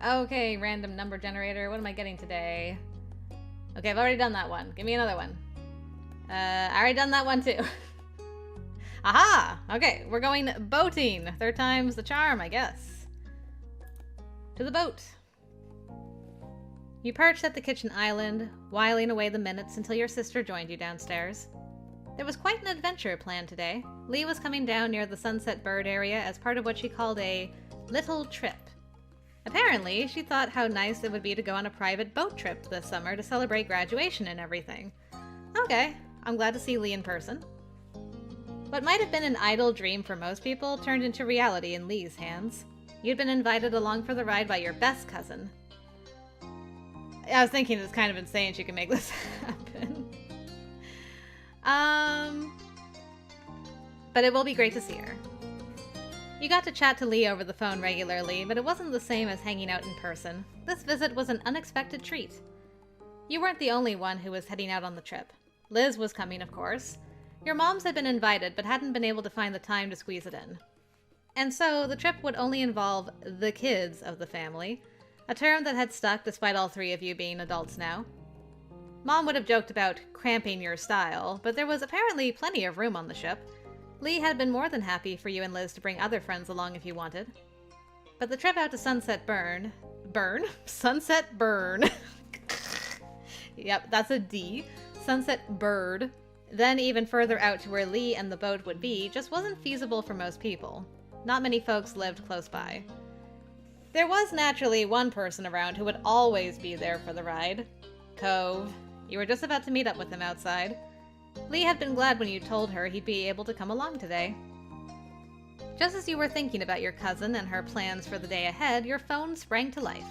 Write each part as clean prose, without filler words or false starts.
Okay, random number generator. What am I getting today? Okay, I've already done that one. Give me another one. I already done that one too. Aha! Okay, we're going boating. Third time's the charm, I guess. To the boat. You perched at the kitchen island, whiling away the minutes until your sister joined you downstairs. There was quite an adventure planned today. Lee was coming down near the Sunset Bird area as part of what she called a little trip. Apparently, she thought how nice it would be to go on a private boat trip this summer to celebrate graduation and everything. Okay, I'm glad to see Lee in person. What might have been an idle dream for most people turned into reality in Lee's hands. You'd been invited along for the ride by your best cousin. I was thinking it's kind of insane she can make this happen. But it will be great to see her. You got to chat to Lee over the phone regularly, but it wasn't the same as hanging out in person. This visit was an unexpected treat. You weren't the only one who was heading out on the trip. Liz was coming, of course. Your moms had been invited, but hadn't been able to find the time to squeeze it in. And so, the trip would only involve the kids of the family, a term that had stuck despite all three of you being adults now. Mom would have joked about cramping your style, but there was apparently plenty of room on the ship. Lee had been more than happy for you and Liz to bring other friends along if you wanted. But the trip out to Sunset Burn? Sunset Burn. Yep, that's a D. Sunset Bird. Then even further out to where Lee and the boat would be just wasn't feasible for most people. Not many folks lived close by. There was naturally one person around who would always be there for the ride. Cove. You were just about to meet up with him outside. Lee had been glad when you told her he'd be able to come along today. Just as you were thinking about your cousin and her plans for the day ahead, your phone sprang to life.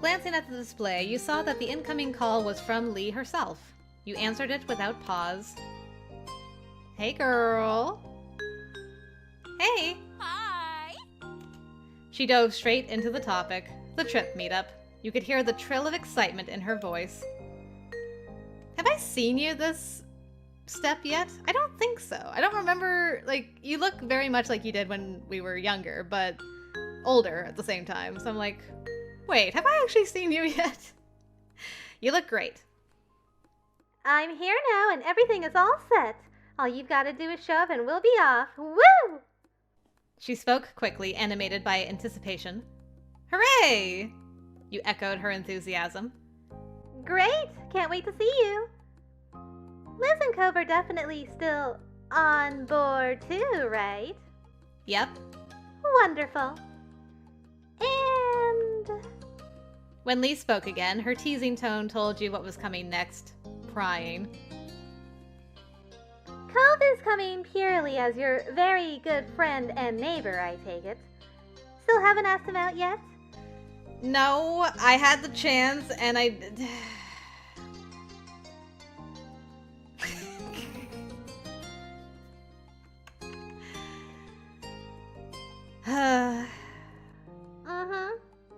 Glancing at the display, you saw that the incoming call was from Lee herself. You answered it without pause. Hey, girl. Hey. Hi. She dove straight into the topic, the trip meetup. You could hear the trill of excitement in her voice. Have I seen you this step yet? I don't think so. I don't remember, you look very much like you did when we were younger, but older at the same time. So I'm like, wait, have I actually seen you yet? You look great. I'm here now and everything is all set. All you've got to do is show up and we'll be off. Woo! She spoke quickly, animated by anticipation. Hooray! You echoed her enthusiasm. Great! Can't wait to see you. Liz and Cove are definitely still on board too, right? Yep. Wonderful. And... When Lee spoke again, her teasing tone told you what was coming next. Prying. Cove is coming purely as your very good friend and neighbor, I take it. Still haven't asked him out yet? No, I had the chance and I...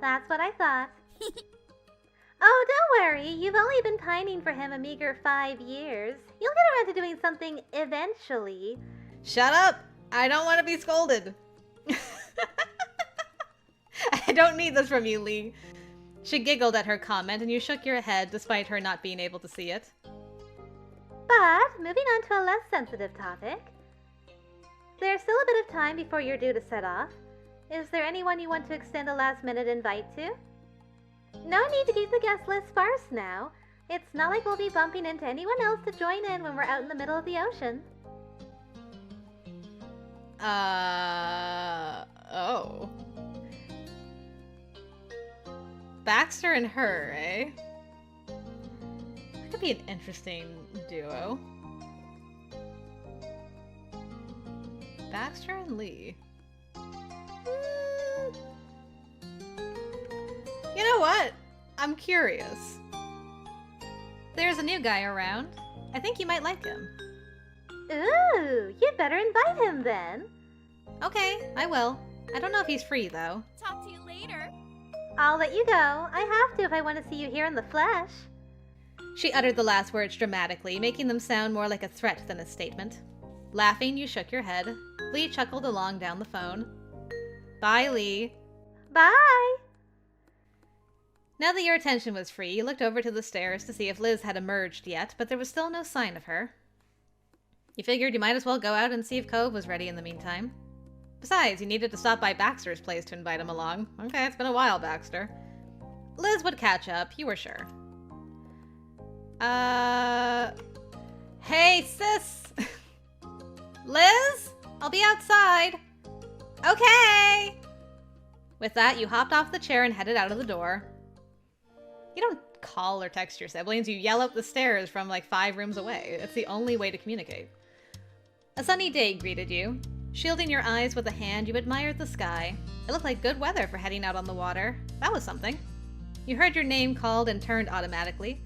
That's what I thought. Oh, don't worry. You've only been pining for him a meager 5 years. You'll get around to doing something eventually. Shut up! I don't want to be scolded. I don't need this from you, Lee. She giggled at her comment and you shook your head despite her not being able to see it. But, moving on to a less sensitive topic. There's still a bit of time before you're due to set off. Is there anyone you want to extend a last-minute invite to? No need to keep the guest list sparse now. It's not like we'll be bumping into anyone else to join in when we're out in the middle of the ocean. Oh. Baxter and her, eh? That could be an interesting duo. Baxter and Lee. You know what? I'm curious. There's a new guy around. I think you might like him. Ooh, you'd better invite him then. Okay, I will. I don't know if he's free, though. Talk to you later. I'll let you go. I have to if I want to see you here in the flesh. She uttered the last words dramatically, making them sound more like a threat than a statement. Laughing, you shook your head. Lee chuckled along down the phone. Bye, Lee. Bye! Now that your attention was free, you looked over to the stairs to see if Liz had emerged yet, but there was still no sign of her. You figured you might as well go out and see if Cove was ready in the meantime. Besides, you needed to stop by Baxter's place to invite him along. Okay, it's been a while, Baxter. Liz would catch up, you were sure. Hey, sis! Liz? I'll be outside. Okay! With that, you hopped off the chair and headed out of the door. You don't call or text your siblings, you yell up the stairs from like 5 rooms away. It's the only way to communicate. A sunny day greeted you. Shielding your eyes with a hand, you admired the sky. It looked like good weather for heading out on the water. That was something. You heard your name called and turned automatically.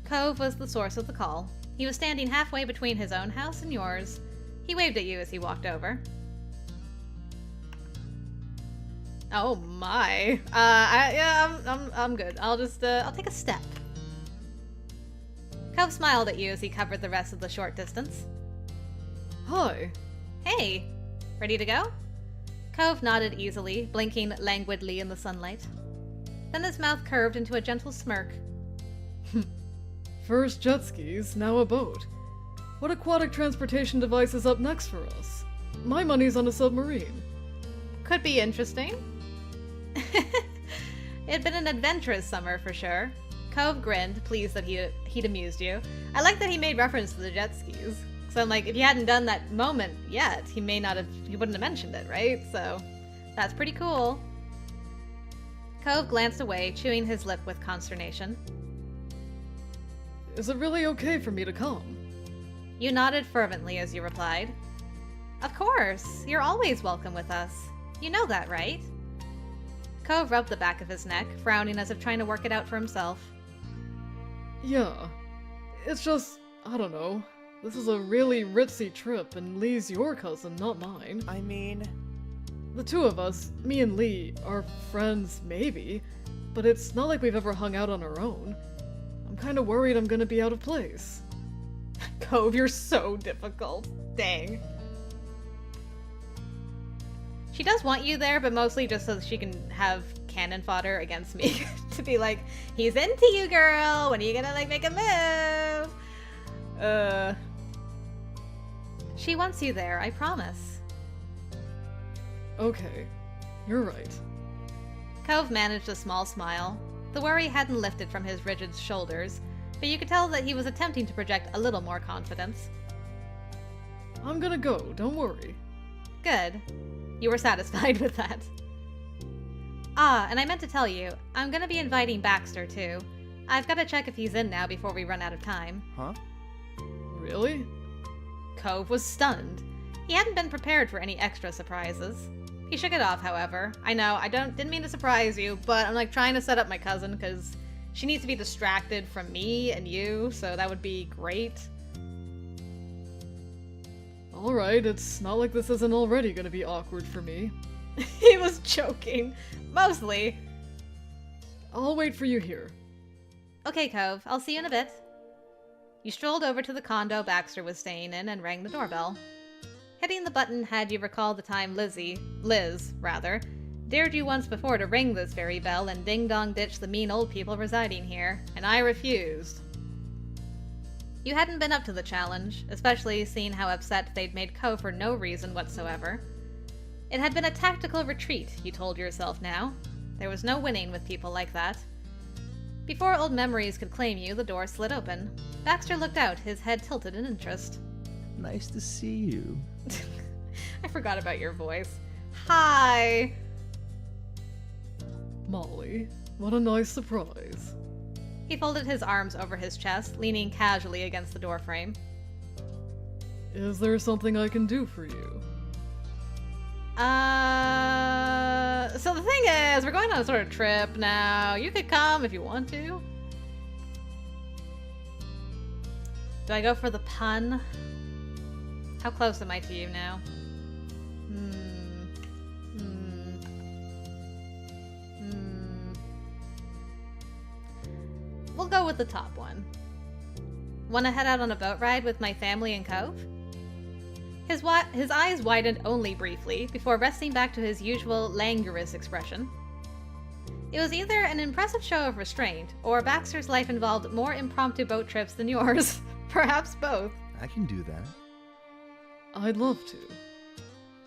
Cove was the source of the call. He was standing halfway between his own house and yours. He waved at you as he walked over. Oh my. I'm good. I'll take a step. Cove smiled at you as he covered the rest of the short distance. Hi. Hey. Ready to go? Cove nodded easily, blinking languidly in the sunlight. Then his mouth curved into a gentle smirk. First jet skis, now a boat. What aquatic transportation device is up next for us? My money's on a submarine. Could be interesting. It'd been an adventurous summer for sure. Cove grinned, pleased that he'd amused you. I like that he made reference to the jet skis. So I'm like, if you hadn't done that moment yet, he wouldn't have mentioned it, right? So that's pretty cool. Cove glanced away, chewing his lip with consternation. Is it really okay for me to come? You nodded fervently as you replied. Of course, you're always welcome with us. You know that, right? Cove rubbed the back of his neck, frowning as if trying to work it out for himself. Yeah. It's just, I don't know. This is a really ritzy trip, and Lee's your cousin, not mine. I mean... The two of us, me and Lee, are friends, maybe, but it's not like we've ever hung out on our own. I'm kinda worried I'm gonna be out of place. Cove, you're so difficult. Dang. She does want you there, but mostly just so that she can have cannon fodder against me. To be like, he's into you, girl! When are you gonna, like, make a move? She wants you there, I promise. Okay, you're right. Cove managed a small smile. The worry hadn't lifted from his rigid shoulders, but you could tell that he was attempting to project a little more confidence. I'm gonna go, don't worry. Good. You were satisfied with that. Ah, and I meant to tell you, I'm gonna be inviting Baxter too. I've gotta check if he's in now before we run out of time. Huh? Really? Cove was stunned. He hadn't been prepared for any extra surprises. He shook it off, however. I know, didn't mean to surprise you, but I'm like trying to set up my cousin because she needs to be distracted from me and you, so that would be great. Alright, it's not like this isn't already gonna be awkward for me. He was joking. Mostly. I'll wait for you here. Okay, Cove, I'll see you in a bit. You strolled over to the condo Baxter was staying in and rang the doorbell. Hitting the button had you recall the time Liz, dared you once before to ring this very bell and ding-dong ditch the mean old people residing here, and I refused. You hadn't been up to the challenge, especially seeing how upset they'd made Cove for no reason whatsoever. It had been a tactical retreat, you told yourself now. There was no winning with people like that. Before old memories could claim you, the door slid open. Baxter looked out, his head tilted in interest. Nice to see you. I forgot about your voice. Hi! Molly, what a nice surprise. He folded his arms over his chest, leaning casually against the doorframe. Is there something I can do for you? So the thing is, we're going on a sort of trip now. You could come if you want to. Do I go for the pun? How close am I to you now? We'll go with the top one. Want to head out on a boat ride with my family in Cove? His eyes widened only briefly, before resting back to his usual languorous expression. It was either an impressive show of restraint, or Baxter's life involved more impromptu boat trips than yours. Perhaps both. I can do that. I'd love to.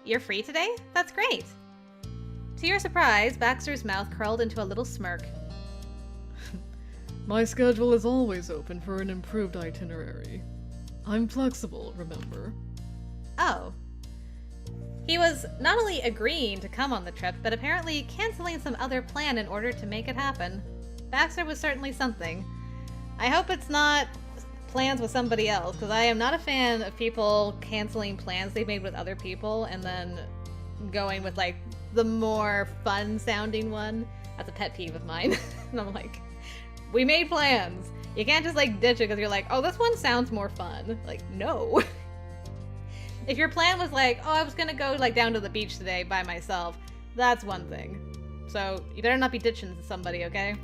You're free today? That's great. To your surprise, Baxter's mouth curled into a little smirk. My schedule is always open for an improved itinerary. I'm flexible, remember? Oh. He was not only agreeing to come on the trip, but apparently canceling some other plan in order to make it happen. Baxter was certainly something. I hope it's not plans with somebody else, because I am not a fan of people canceling plans they've made with other people and then going with, like, the more fun-sounding one. That's a pet peeve of mine. And I'm like, we made plans. You can't just, like, ditch it because you're like, oh, this one sounds more fun. Like, no. If your plan was like, oh, I was gonna go, like, down to the beach today by myself, that's one thing. So, you better not be ditching somebody, okay?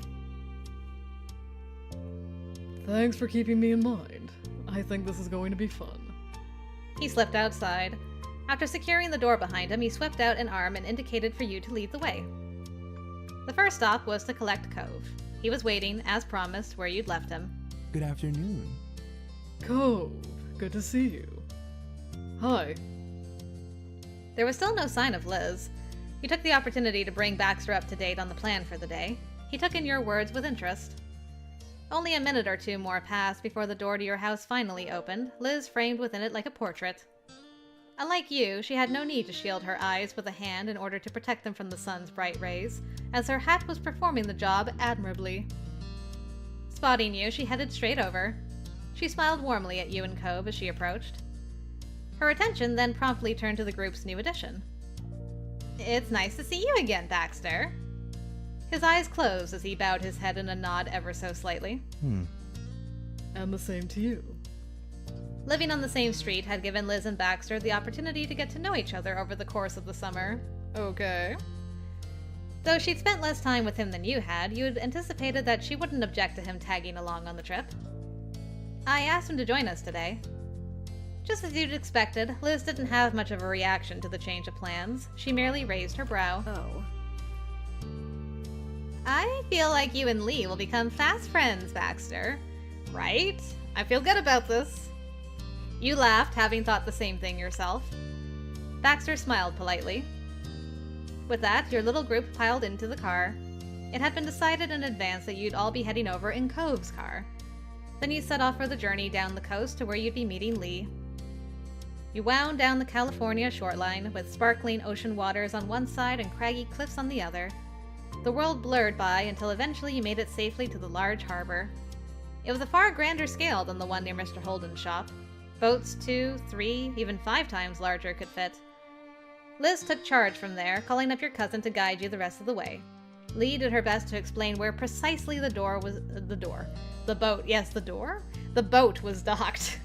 Thanks for keeping me in mind. I think this is going to be fun. He slipped outside. After securing the door behind him, he swept out an arm and indicated for you to lead the way. The first stop was to collect Cove. He was waiting, as promised, where you'd left him. Good afternoon. Cove, good to see you. Hi. There was still no sign of Liz. You took the opportunity to bring Baxter up to date on the plan for the day. He took in your words with interest. Only a minute or two more passed before the door to your house finally opened, Liz framed within it like a portrait. Unlike you, she had no need to shield her eyes with a hand in order to protect them from the sun's bright rays, as her hat was performing the job admirably. Spotting you, she headed straight over. She smiled warmly at you and Cove as she approached. Her attention then promptly turned to the group's new addition. It's nice to see you again, Baxter. His eyes closed as he bowed his head in a nod ever so slightly. And the same to you. Living on the same street had given Liz and Baxter the opportunity to get to know each other over the course of the summer. Okay. Though she'd spent less time with him than you had anticipated that she wouldn't object to him tagging along on the trip. I asked him to join us today. Just as you'd expected, Liz didn't have much of a reaction to the change of plans. She merely raised her brow. Oh. I feel like you and Lee will become fast friends, Baxter. Right? I feel good about this. You laughed, having thought the same thing yourself. Baxter smiled politely. With that, your little group piled into the car. It had been decided in advance that you'd all be heading over in Cove's car. Then you set off for the journey down the coast to where you'd be meeting Lee. You wound down the California shoreline with sparkling ocean waters on one side and craggy cliffs on the other. The world blurred by until eventually you made it safely to the large harbor. It was a far grander scale than the one near Mr. Holden's shop. Boats 2, 3, even 5 times larger could fit. Liz took charge from there, calling up your cousin to guide you the rest of the way. Lee did her best to explain where precisely the boat was docked.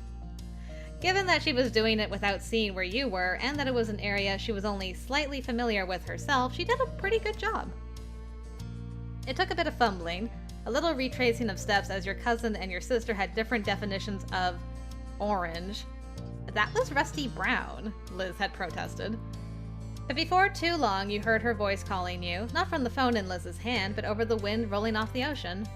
Given that she was doing it without seeing where you were, and that it was an area she was only slightly familiar with herself, she did a pretty good job. It took a bit of fumbling, a little retracing of steps as your cousin and your sister had different definitions of orange. That was rusty brown, Liz had protested. But before too long, you heard her voice calling you, not from the phone in Liz's hand, but over the wind rolling off the ocean.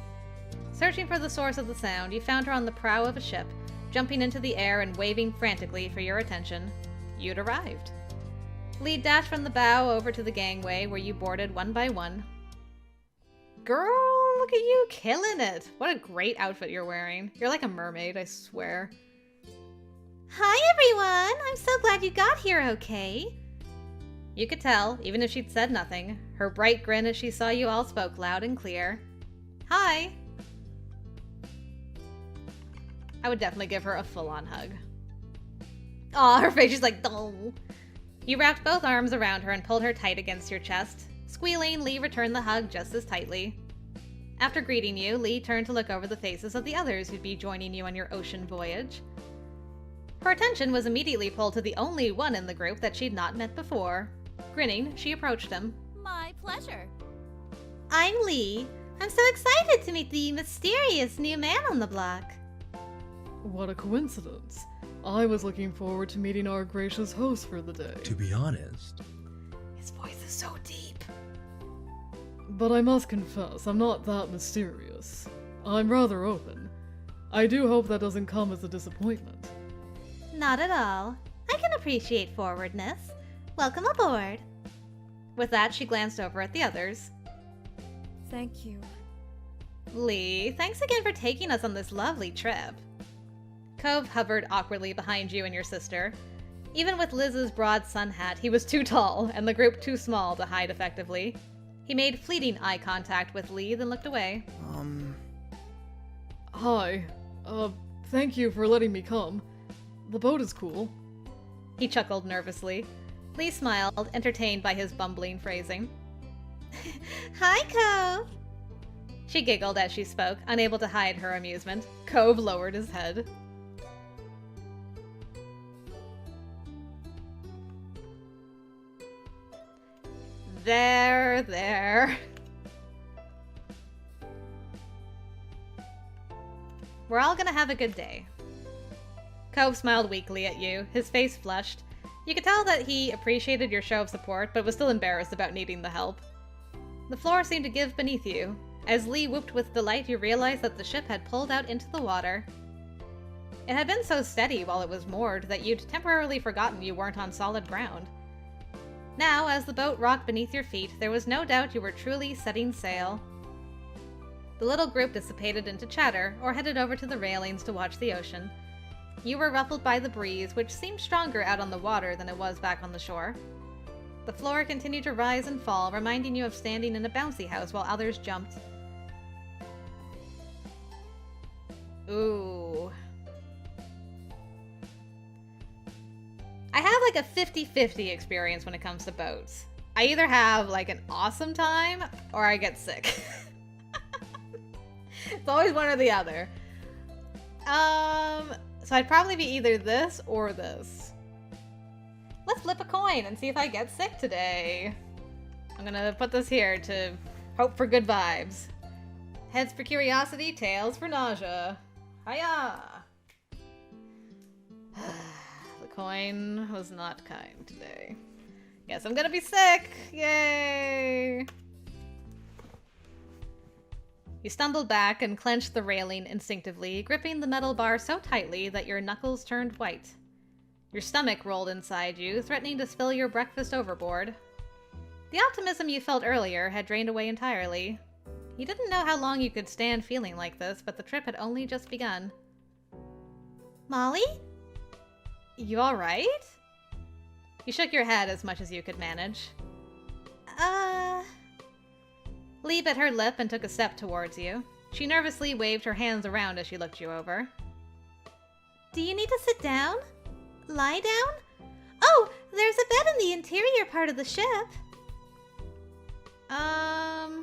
Searching for the source of the sound, you found her on the prow of a ship, jumping into the air and waving frantically for your attention. You'd arrived. Lee dashed from the bow over to the gangway, where you boarded one by one. Girl, look at you killing it! What a great outfit you're wearing. You're like a mermaid, I swear. Hi, everyone! I'm so glad you got here okay. You could tell, even if she'd said nothing. Her bright grin as she saw you all spoke loud and clear. Hi! I would definitely give her a full-on hug. Aw, her face, she's like, oh. You wrapped both arms around her and pulled her tight against your chest. Squealing, Lee returned the hug just as tightly. After greeting you, Lee turned to look over the faces of the others who'd be joining you on your ocean voyage. Her attention was immediately pulled to the only one in the group that she'd not met before. Grinning, she approached him. My pleasure. I'm Lee. I'm so excited to meet the mysterious new man on the block. What a coincidence. I was looking forward to meeting our gracious host for the day. To be honest, His voice is so deep. But I must confess, I'm not that mysterious. I'm rather open. I do hope that doesn't come as a disappointment. Not at all. I can appreciate forwardness. Welcome aboard. With that, she glanced over at the others. Thank you. Lee, thanks again for taking us on this lovely trip. Cove hovered awkwardly behind you and your sister. Even with Liz's broad sun hat, he was too tall, and the group too small to hide effectively. He made fleeting eye contact with Lee, then looked away. Hi. Thank you for letting me come. The boat is cool. He chuckled nervously. Lee smiled, entertained by his bumbling phrasing. Hi, Cove. She giggled as she spoke, unable to hide her amusement. Cove lowered his head. There. We're all gonna have a good day. Cove smiled weakly at you, his face flushed. You could tell that he appreciated your show of support, but was still embarrassed about needing the help. The floor seemed to give beneath you. As Lee whooped with delight, you realized that the ship had pulled out into the water. It had been so steady while it was moored that you'd temporarily forgotten you weren't on solid ground. Now, as the boat rocked beneath your feet, there was no doubt you were truly setting sail. The little group dissipated into chatter, or headed over to the railings to watch the ocean. You were ruffled by the breeze, which seemed stronger out on the water than it was back on the shore. The floor continued to rise and fall, reminding you of standing in a bouncy house while others jumped. Ooh. I have like a 50-50 experience when it comes to boats. I either have like an awesome time or I get sick. It's always one or the other. So I'd probably be either this or this. Let's flip a coin and see if I get sick today. I'm gonna put this here to hope for good vibes. Heads for curiosity, tails for nausea. Hiya! The coin was not kind today. Guess I'm gonna be sick! Yay! You stumbled back and clenched the railing instinctively, gripping the metal bar so tightly that your knuckles turned white. Your stomach rolled inside you, threatening to spill your breakfast overboard. The optimism you felt earlier had drained away entirely. You didn't know how long you could stand feeling like this, but the trip had only just begun. Molly? You alright? You shook your head as much as you could manage. Lee bit her lip and took a step towards you. She nervously waved her hands around as she looked you over. Do you need to sit down? Lie down? Oh, there's a bed in the interior part of the ship. I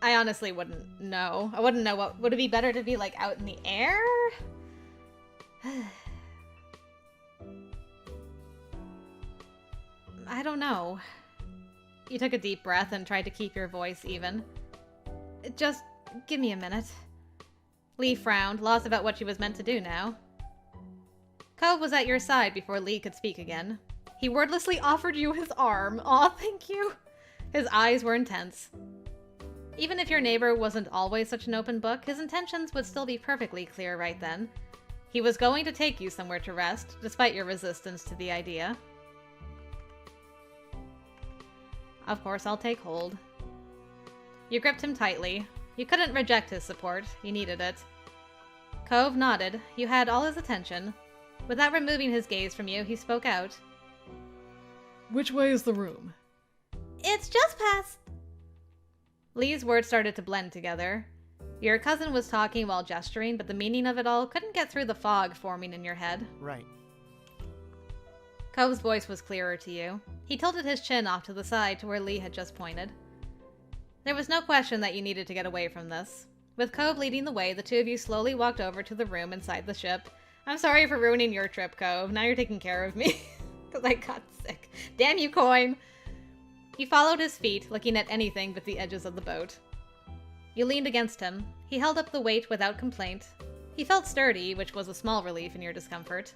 honestly wouldn't know. I wouldn't know what... Would it be better to be, like, out in the air? I don't know. You took a deep breath and tried to keep your voice even. Just give me a minute. Lee frowned, lost about what she was meant to do now. Cove was at your side before Lee could speak again. He wordlessly offered you his arm. Aw, thank you. His eyes were intense. Even if your neighbor wasn't always such an open book, his intentions would still be perfectly clear right then. He was going to take you somewhere to rest, despite your resistance to the idea. Of course, I'll take hold. You gripped him tightly. You couldn't reject his support. You needed it. Cove nodded. You had all his attention. Without removing his gaze from you, he spoke out. Which way is the room? It's just past... Lee's words started to blend together. Your cousin was talking while gesturing, but the meaning of it all couldn't get through the fog forming in your head. Right. Cove's voice was clearer to you. He tilted his chin off to the side to where Lee had just pointed. There was no question that you needed to get away from this. With Cove leading the way, the two of you slowly walked over to the room inside the ship. I'm sorry for ruining your trip, Cove. Now you're taking care of me. Because I got sick. Damn you, coin! You followed his feet, looking at anything but the edges of the boat. You leaned against him. He held up the weight without complaint. He felt sturdy, which was a small relief in your discomfort.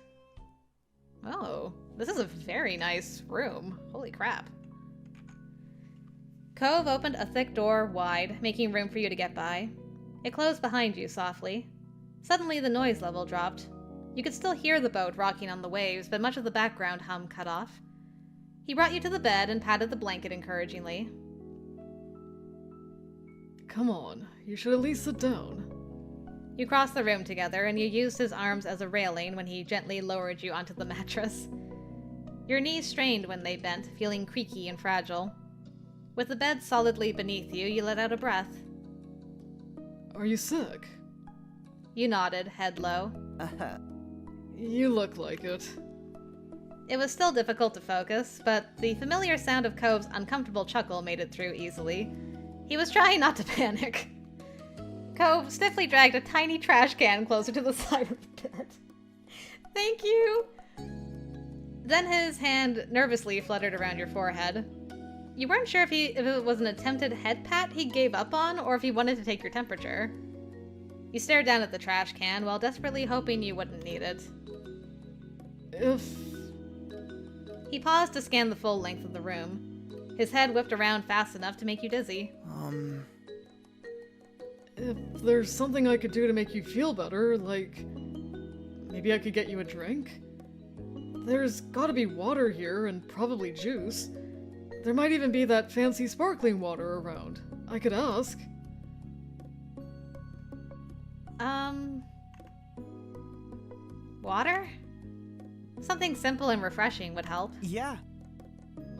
Oh, this is a very nice room. Holy crap. Cove opened a thick door wide, making room for you to get by. It closed behind you softly. Suddenly, the noise level dropped. You could still hear the boat rocking on the waves, but much of the background hum cut off. He brought you to the bed and patted the blanket encouragingly. Come on, you should at least sit down. You crossed the room together, and you used his arms as a railing when he gently lowered you onto the mattress. Your knees strained when they bent, feeling creaky and fragile. With the bed solidly beneath you, you let out a breath. Are you sick? You nodded, head low. You look like it. It was still difficult to focus, but the familiar sound of Cove's uncomfortable chuckle made it through easily. He was trying not to panic. Cove stiffly dragged a tiny trash can closer to the side of the bed. Thank you! Then his hand nervously fluttered around your forehead. You weren't sure if it was an attempted head pat he gave up on, or if he wanted to take your temperature. You stared down at the trash can while desperately hoping you wouldn't need it. He paused to scan the full length of the room. His head whipped around fast enough to make you dizzy. If there's something I could do to make you feel better, like... maybe I could get you a drink? There's gotta be water here, and probably juice. There might even be that fancy sparkling water around. I could ask. Water? Something simple and refreshing would help. Yeah.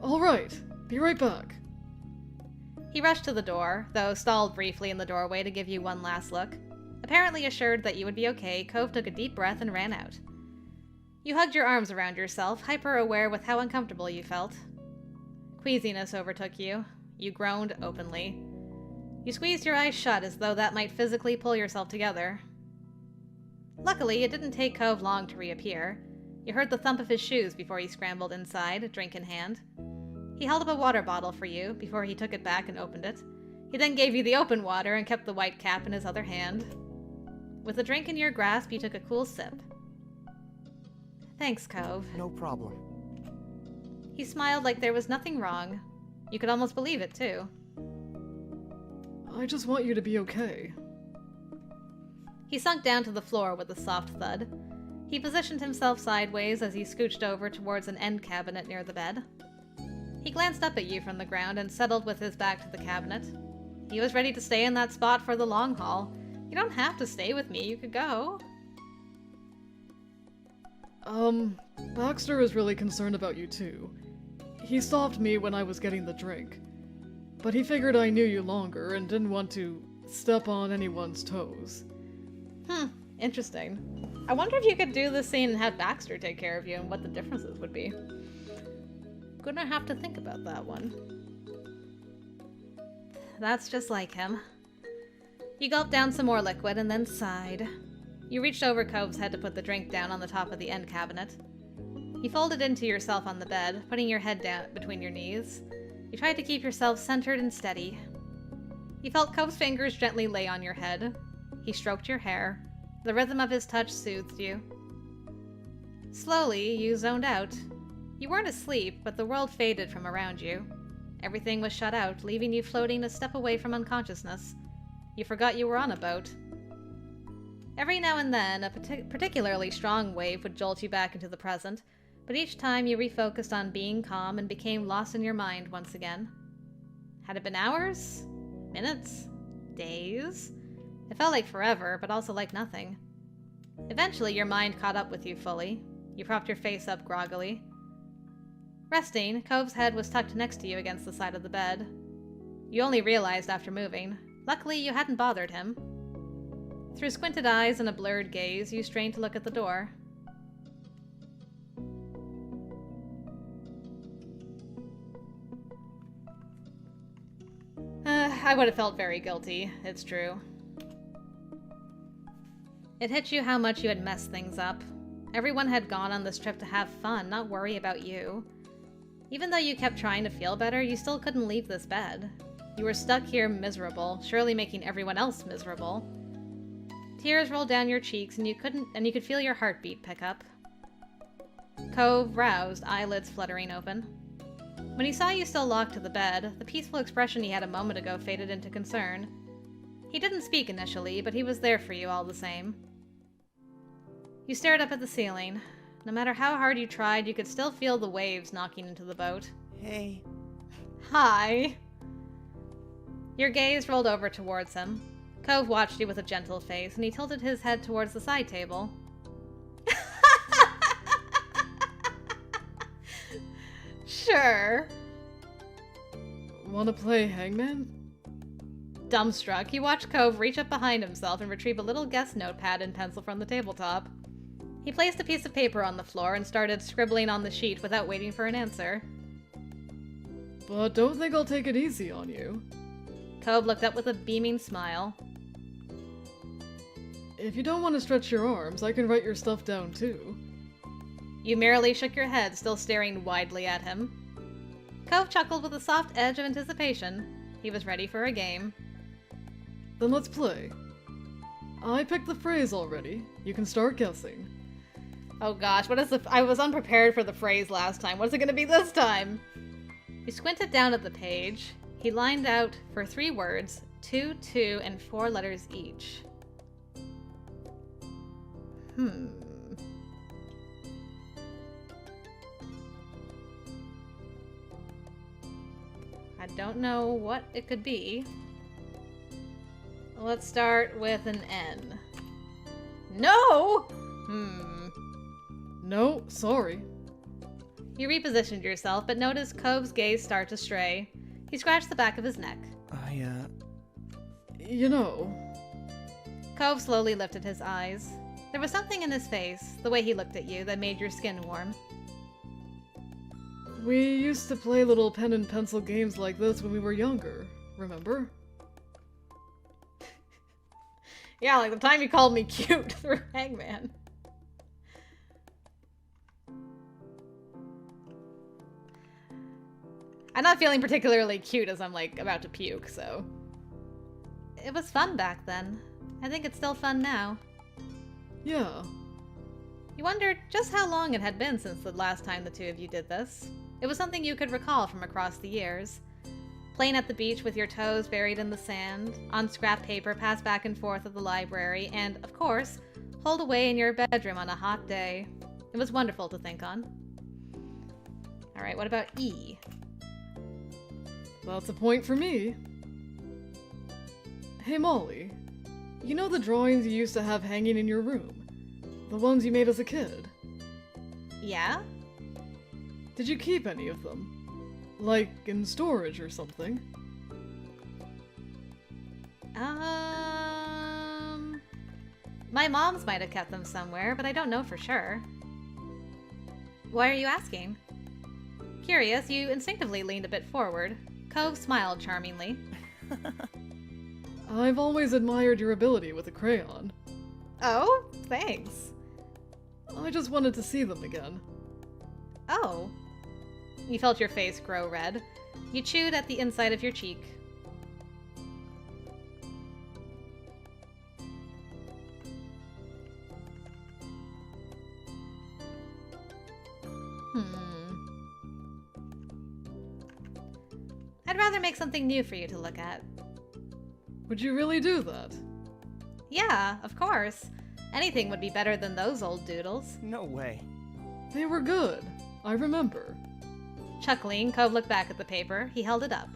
Alright, be right back. He rushed to the door, though stalled briefly in the doorway to give you one last look. Apparently assured that you would be okay, Cove took a deep breath and ran out. You hugged your arms around yourself, hyper-aware with how uncomfortable you felt. Queasiness overtook you. You groaned openly. You squeezed your eyes shut as though that might physically pull yourself together. Luckily, it didn't take Cove long to reappear. You heard the thump of his shoes before he scrambled inside, drink in hand. He held up a water bottle for you before he took it back and opened it. He then gave you the open water and kept the white cap in his other hand. With the drink in your grasp, you took a cool sip. Thanks, Cove. No problem. He smiled like there was nothing wrong. You could almost believe it, too. I just want you to be okay. He sunk down to the floor with a soft thud. He positioned himself sideways as he scooched over towards an end cabinet near the bed. He glanced up at you from the ground and settled with his back to the cabinet. He was ready to stay in that spot for the long haul. You don't have to stay with me, you could go. Baxter is really concerned about you too. He stopped me when I was getting the drink. But he figured I knew you longer and didn't want to step on anyone's toes. Interesting. I wonder if you could do this scene and have Baxter take care of you and what the differences would be. Gonna have to think about that one. That's just like him. You gulped down some more liquid and then sighed. You reached over Cove's head to put the drink down on the top of the end cabinet. You folded into yourself on the bed, putting your head down between your knees. You tried to keep yourself centered and steady. You felt Cove's fingers gently lay on your head. He stroked your hair. The rhythm of his touch soothed you. Slowly, you zoned out. You weren't asleep, but the world faded from around you. Everything was shut out, leaving you floating a step away from unconsciousness. You forgot you were on a boat. Every now and then, a particularly strong wave would jolt you back into the present, but each time you refocused on being calm and became lost in your mind once again. Had it been hours? Minutes? Days? It felt like forever, but also like nothing. Eventually, your mind caught up with you fully. You propped your face up groggily. Resting, Cove's head was tucked next to you against the side of the bed. You only realized after moving. Luckily, you hadn't bothered him. Through squinted eyes and a blurred gaze, you strained to look at the door. I would have felt very guilty, it's true. It hit you how much you had messed things up. Everyone had gone on this trip to have fun, not worry about you. Even though you kept trying to feel better, you still couldn't leave this bed. You were stuck here miserable, surely making everyone else miserable. Tears rolled down your cheeks and you could feel your heartbeat pick up. Cove roused, eyelids fluttering open. When he saw you still locked to the bed, the peaceful expression he had a moment ago faded into concern. He didn't speak initially, but he was there for you all the same. You stared up at the ceiling. No matter how hard you tried, you could still feel the waves knocking into the boat. Hey. Hi. Your gaze rolled over towards him. Cove watched you with a gentle face, and he tilted his head towards the side table. Sure. Wanna play Hangman? Dumbstruck, you watched Cove reach up behind himself and retrieve a little guest notepad and pencil from the tabletop. He placed a piece of paper on the floor and started scribbling on the sheet without waiting for an answer. But don't think I'll take it easy on you. Cove looked up with a beaming smile. If you don't want to stretch your arms, I can write your stuff down too. You merely shook your head, still staring widely at him. Cove chuckled with a soft edge of anticipation. He was ready for a game. Then let's play. I picked the phrase already. You can start guessing. Oh gosh, what is I was unprepared for the phrase last time. What's it gonna be this time? You squinted down at the page. He lined out for 3 words, 2, 2, and 4 letters each. I don't know what it could be. Let's start with an N. No! No, sorry. You repositioned yourself, but noticed Cove's gaze start to stray. He scratched the back of his neck. You know... Cove slowly lifted his eyes. There was something in his face, the way he looked at you, that made your skin warm. We used to play little pen and pencil games like this when we were younger, remember? Yeah, like the time you called me cute through Hangman. I'm not feeling particularly cute as I'm, like, about to puke, so... It was fun back then. I think it's still fun now. Yeah. You wondered just how long it had been since the last time the two of you did this. It was something you could recall from across the years. Playing at the beach with your toes buried in the sand, on scrap paper passed back and forth at the library, and, of course, holed away in your bedroom on a hot day. It was wonderful to think on. Alright, what about E? That's a point for me. Hey Molly, you know the drawings you used to have hanging in your room? The ones you made as a kid? Yeah? Did you keep any of them? Like, in storage or something? My mom's might have kept them somewhere, but I don't know for sure. Why are you asking? Curious, you instinctively leaned a bit forward. Cove smiled charmingly. I've always admired your ability with a crayon. Oh, thanks. I just wanted to see them again. Oh. You felt your face grow red. You chewed at the inside of your cheek. I'd rather make something new for you to look at. Would you really do that? Yeah, of course. Anything would be better than those old doodles. No way. They were good. I remember. Chuckling, Cove looked back at the paper. He held it up.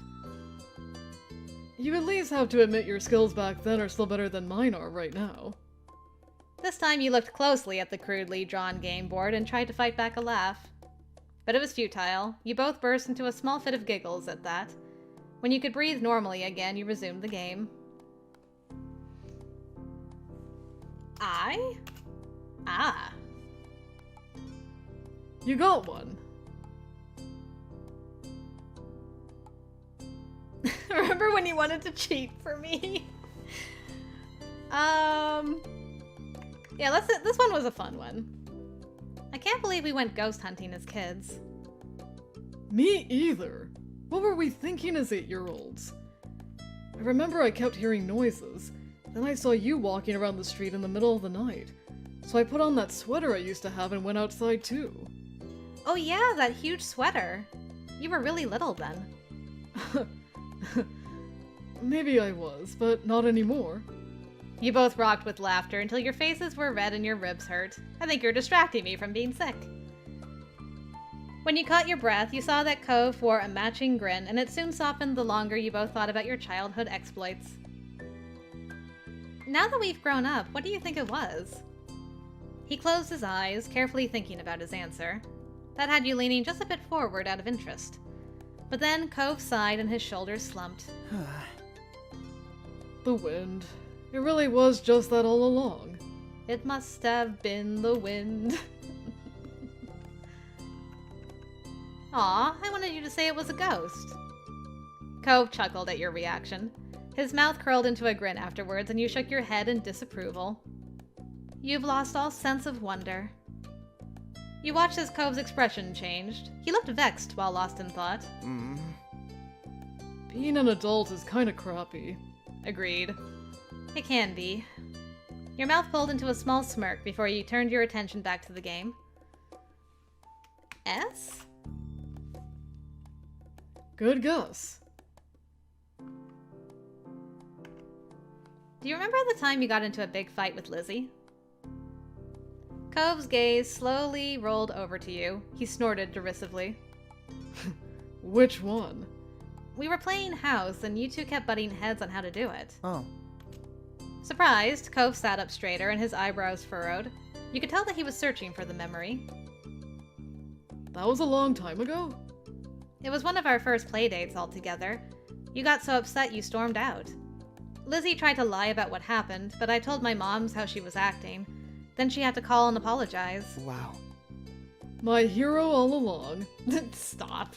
You at least have to admit your skills back then are still better than mine are right now. This time you looked closely at the crudely drawn game board and tried to fight back a laugh. But it was futile. You both burst into a small fit of giggles at that. When you could breathe normally again, you resumed the game. Ah. You got one. Remember when you wanted to cheat for me? Yeah, this one was a fun one. I can't believe we went ghost hunting as kids. Me either. What were we thinking as 8-year-olds? I remember I kept hearing noises. Then I saw you walking around the street in the middle of the night. So I put on that sweater I used to have and went outside too. Oh yeah, that huge sweater. You were really little then. Maybe I was, but not anymore. You both rocked with laughter until your faces were red and your ribs hurt. I think you're distracting me from being sick. When you caught your breath, you saw that Cove wore a matching grin, and it soon softened the longer you both thought about your childhood exploits. Now that we've grown up, what do you think it was? He closed his eyes, carefully thinking about his answer. That had you leaning just a bit forward out of interest. But then Cove sighed and his shoulders slumped. The wind. It really was just that all along. It must have been the wind. Aw, I wanted you to say it was a ghost. Cove chuckled at your reaction. His mouth curled into a grin afterwards, and you shook your head in disapproval. You've lost all sense of wonder. You watched as Cove's expression changed. He looked vexed while lost in thought. Being an adult is kinda crappy. Agreed. It can be. Your mouth pulled into a small smirk before you turned your attention back to the game. S? Good guess. Do you remember the time you got into a big fight with Lizzie? Cove's gaze slowly rolled over to you. He snorted derisively. Which one? We were playing house, and you two kept butting heads on how to do it. Oh. Surprised, Cove sat up straighter and his eyebrows furrowed. You could tell that he was searching for the memory. That was a long time ago? It was one of our first playdates all together. You got so upset you stormed out. Lizzie tried to lie about what happened, but I told my mom's how she was acting. Then she had to call and apologize. Wow. My hero all along. Stop.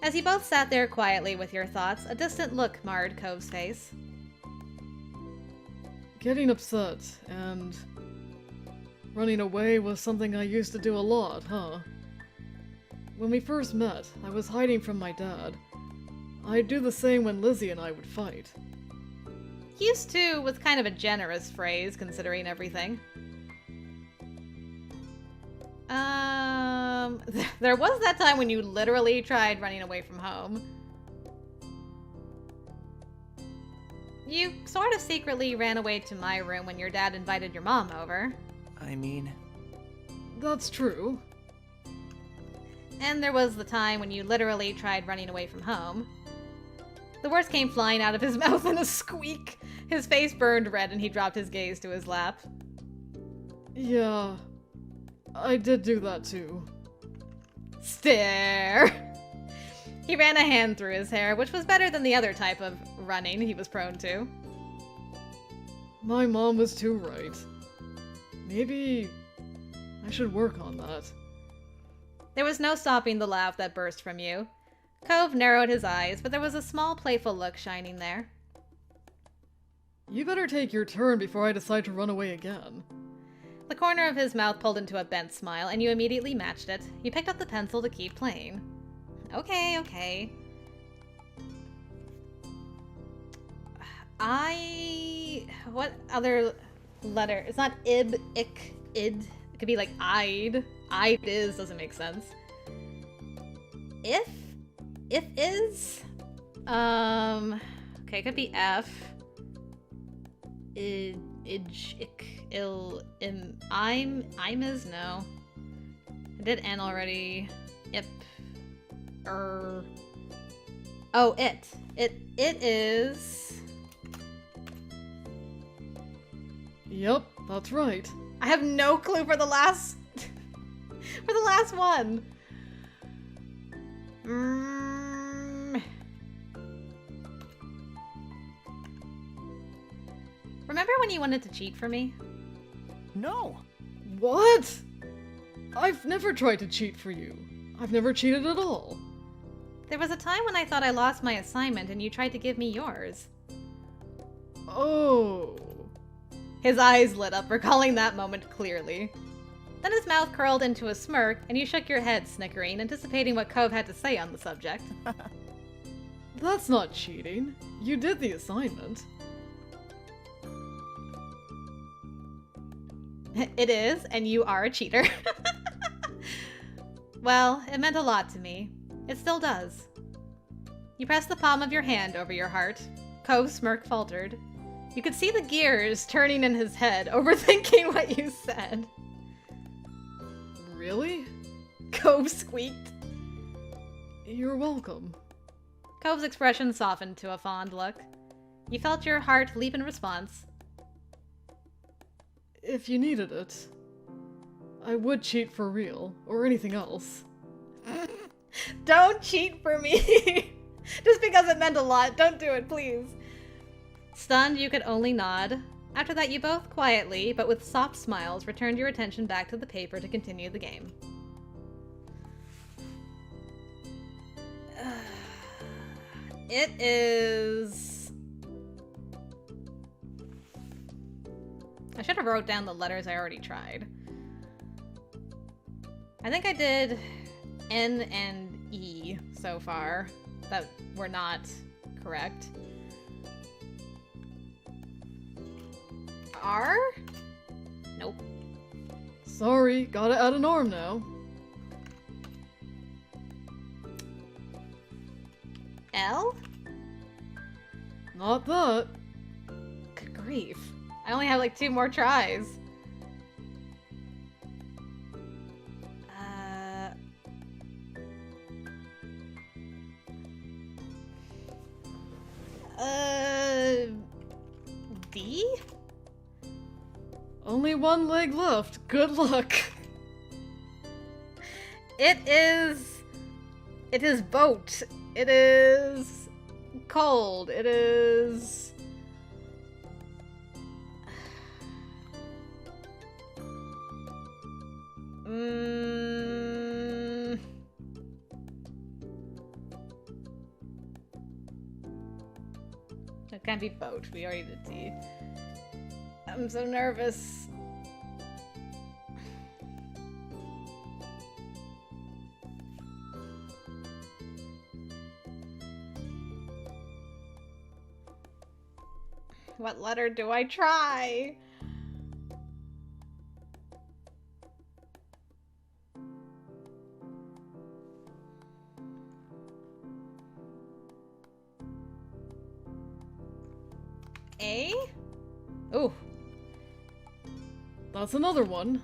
As you both sat there quietly with your thoughts, a distant look marred Cove's face. Getting upset and running away was something I used to do a lot, huh? When we first met, I was hiding from my dad. I'd do the same when Lizzie and I would fight. Used to was kind of a generous phrase, considering everything. There was that time when you literally tried running away from home. You sort of secretly ran away to my room when your dad invited your mom over. I mean... That's true. And there was the time when you literally tried running away from home. The words came flying out of his mouth in a squeak. His face burned red and he dropped his gaze to his lap. Yeah, I did do that too. Stare! He ran a hand through his hair, which was better than the other type of running he was prone to. My mom was too right. Maybe I should work on that. There was no stopping the laugh that burst from you. Cove narrowed his eyes, but there was a small playful look shining there. You better take your turn before I decide to run away again. The corner of his mouth pulled into a bent smile, and you immediately matched it. You picked up the pencil to keep playing. Okay. What other letter? It's not ib, ik, id. It could be like I'd. I'd is doesn't make sense. If is. Okay, it could be F. Id, ik, il, im, I'm is no. I did N already. Ip, Oh, it. It is. Yep, that's right. I have no clue for the last one. Remember when you wanted to cheat for me? No! What? I've never tried to cheat for you. I've never cheated at all. There was a time when I thought I lost my assignment and you tried to give me yours. Oh. His eyes lit up, recalling that moment clearly. Then his mouth curled into a smirk, and you shook your head, snickering, anticipating what Cove had to say on the subject. That's not cheating. You did the assignment. It is, and you are a cheater. Well, it meant a lot to me. It still does. You pressed the palm of your hand over your heart. Cove's smirk faltered. You could see the gears turning in his head, overthinking what you said. Really? Cove squeaked. You're welcome. Cove's expression softened to a fond look. You felt your heart leap in response. If you needed it, I would cheat for real, or anything else. Don't cheat for me! Just because it meant a lot, don't do it, please. Stunned, you could only nod. After that, you both quietly, but with soft smiles, returned your attention back to the paper to continue the game. It is... I should have wrote down the letters I already tried. I think I did N and E so far that were not correct. R? Nope. Sorry, gotta add a norm now. L? Not that. Good grief. I only have like 2 more tries. D? Only one leg left. Good luck. It is boat. It is cold. It is... It can't be boat. We already did D. I'm so nervous. What letter do I try? A? Ooh. That's another one.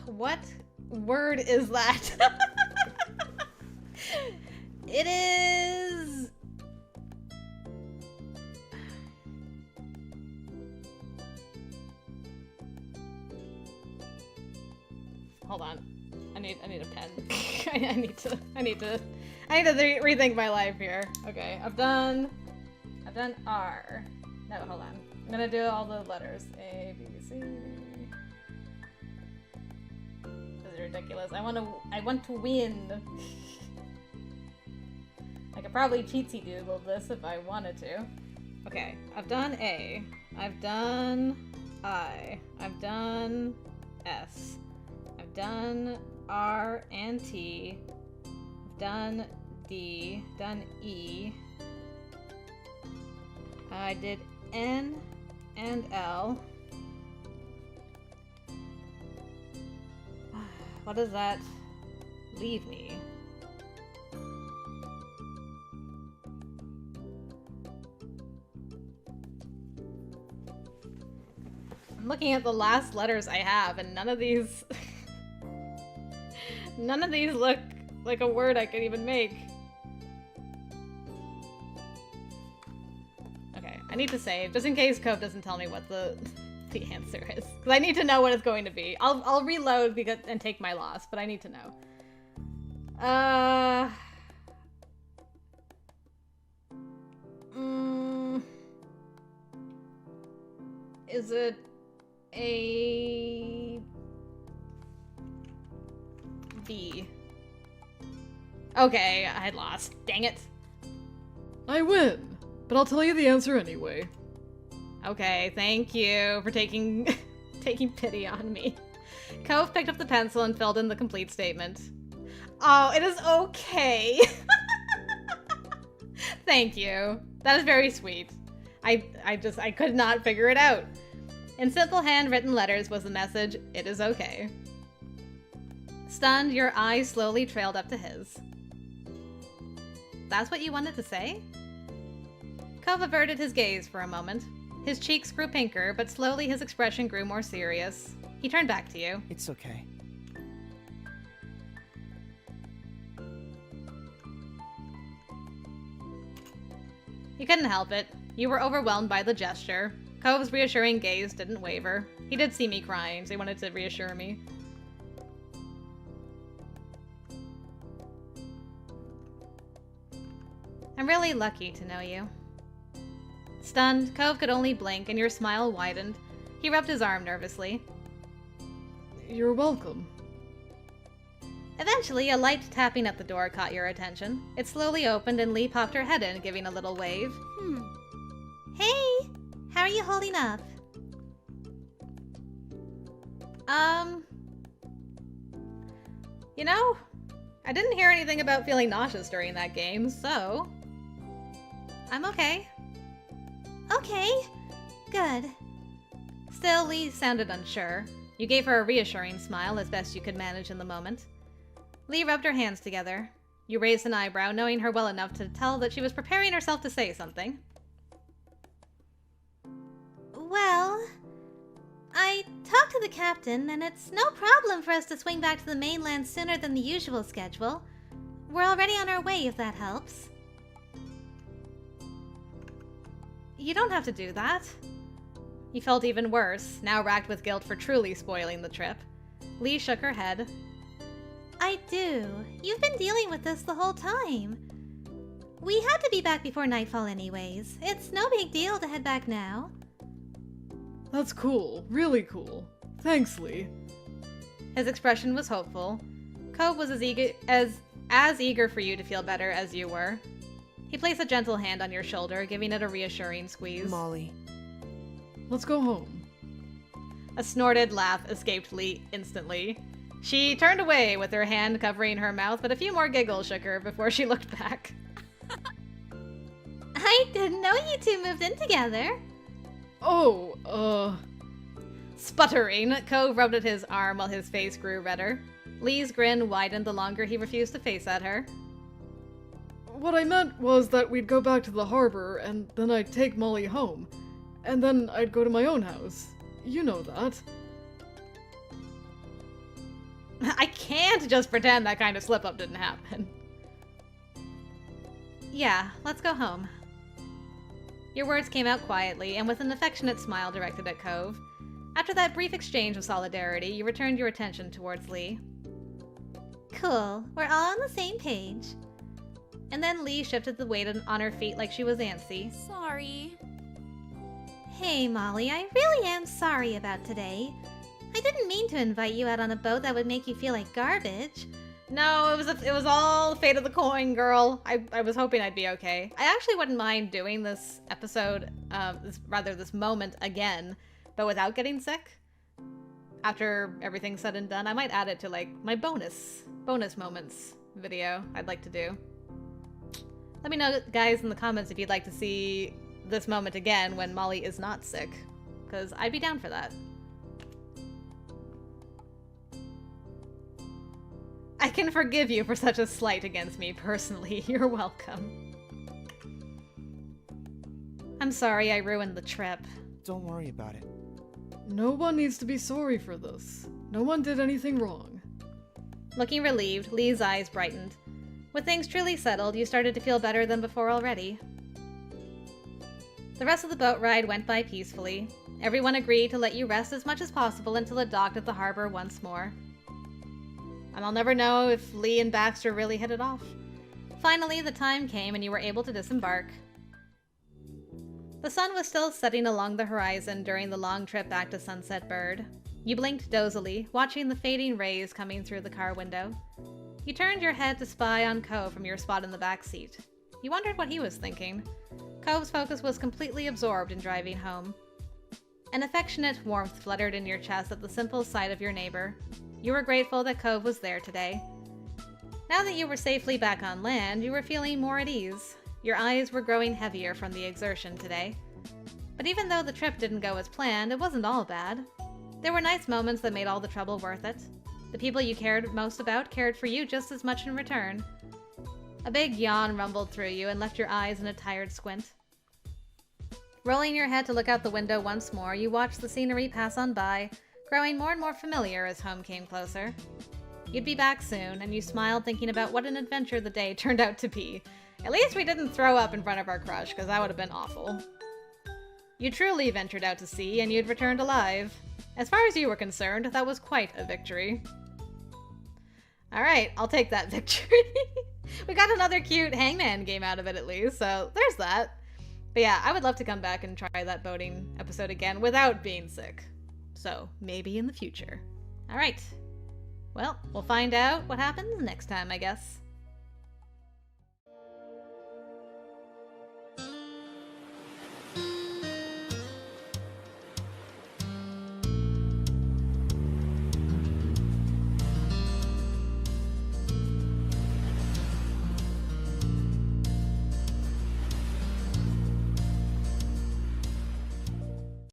What word is that? It is... Hold on. I need a pen. I need to rethink my life here. Okay, I've done R. No, hold on. I'm gonna do all the letters. A, B, C. This is ridiculous. I want to win. I could probably cheatsy doodle this if I wanted to. Okay, I've done A. I've done I. I've done S. I've done R and T. I've done D. Done E. I did N and L. What does that leave me? I'm looking at the last letters I have, and none of these look like a word I could even make. Okay, I need to save, just in case Cove doesn't tell me what the answer is. Because I need to know what it's going to be. I'll reload and take my loss, but I need to know. Is it a... B? Okay, I had lost. Dang it. I win, but I'll tell you the answer anyway. Okay, thank you for taking pity on me. Cove picked up the pencil and filled in the complete statement. Oh, it is okay. Thank you. That is very sweet. I could not figure it out. In simple handwritten letters was the message, "It is okay." Stunned, your eyes slowly trailed up to his. That's what you wanted to say? Cove averted his gaze for a moment. His cheeks grew pinker, but slowly his expression grew more serious. He turned back to you. It's okay. You couldn't help it. You were overwhelmed by the gesture. Cove's reassuring gaze didn't waver. He did see me crying, so he wanted to reassure me. I'm really lucky to know you. Stunned, Cove could only blink, and your smile widened. He rubbed his arm nervously. You're welcome. Eventually, a light tapping at the door caught your attention. It slowly opened, and Lee popped her head in, giving a little wave. Hey! How are you holding up? You know, I didn't hear anything about feeling nauseous during that game, so... I'm okay. Okay. Good. Still, Lee sounded unsure. You gave her a reassuring smile as best you could manage in the moment. Lee rubbed her hands together. You raised an eyebrow, knowing her well enough to tell that she was preparing herself to say something. Well, I talked to the captain, and it's no problem for us to swing back to the mainland sooner than the usual schedule. We're already on our way, if that helps. You don't have to do that. You felt even worse, now racked with guilt for truly spoiling the trip. Lee shook her head. I do. You've been dealing with this the whole time. We had to be back before nightfall anyways. It's no big deal to head back now. That's cool. Really cool. Thanks, Lee. His expression was hopeful. Cove was as eager for you to feel better as you were. He placed a gentle hand on your shoulder, giving it a reassuring squeeze. Molly. Let's go home. A snorted laugh escaped Lee instantly. She turned away with her hand covering her mouth, but a few more giggles shook her before she looked back. I didn't know you two moved in together. Oh, Sputtering, Cove rubbed at his arm while his face grew redder. Lee's grin widened the longer he refused to face at her. What I meant was that we'd go back to the harbor, and then I'd take Molly home. And then I'd go to my own house. You know that. I can't just pretend that kind of slip-up didn't happen. Yeah, let's go home. Your words came out quietly, and with an affectionate smile directed at Cove. After that brief exchange of solidarity, you returned your attention towards Lee. Cool. We're all on the same page. And then Lee shifted the weight on her feet like she was antsy. Sorry. Hey, Molly, I really am sorry about today. I didn't mean to invite you out on a boat that would make you feel like garbage. No, it was all fate of the coin, girl. I was hoping I'd be okay. I actually wouldn't mind doing this episode, this moment again, but without getting sick. After everything's said and done, I might add it to like my bonus moments video I'd like to do. Let me know, guys, in the comments if you'd like to see this moment again when Molly is not sick, because I'd be down for that. I can forgive you for such a slight against me personally. You're welcome. I'm sorry I ruined the trip. Don't worry about it. No one needs to be sorry for this. No one did anything wrong. Looking relieved, Lee's eyes brightened. With things truly settled, you started to feel better than before already. The rest of the boat ride went by peacefully. Everyone agreed to let you rest as much as possible until it docked at the harbor once more. And I'll never know if Lee and Baxter really hit it off. Finally, the time came and you were able to disembark. The sun was still setting along the horizon during the long trip back to Sunset Bird. You blinked dozily, watching the fading rays coming through the car window. You turned your head to spy on Cove from your spot in the back seat. You wondered what he was thinking. Cove's focus was completely absorbed in driving home. An affectionate warmth fluttered in your chest at the simple sight of your neighbor. You were grateful that Cove was there today. Now that you were safely back on land, you were feeling more at ease. Your eyes were growing heavier from the exertion today. But even though the trip didn't go as planned, it wasn't all bad. There were nice moments that made all the trouble worth it. The people you cared most about cared for you just as much in return. A big yawn rumbled through you and left your eyes in a tired squint. Rolling your head to look out the window once more, you watched the scenery pass on by, growing more and more familiar as home came closer. You'd be back soon, and you smiled thinking about what an adventure the day turned out to be. At least we didn't throw up in front of our crush, because that would have been awful. You truly ventured out to sea, and you'd returned alive. As far as you were concerned, that was quite a victory. Alright, I'll take that victory. We got another cute Hangman game out of it at least, so there's that. But yeah, I would love to come back and try that boating episode again without being sick. So, maybe in the future. Alright. Well, we'll find out what happens next time, I guess.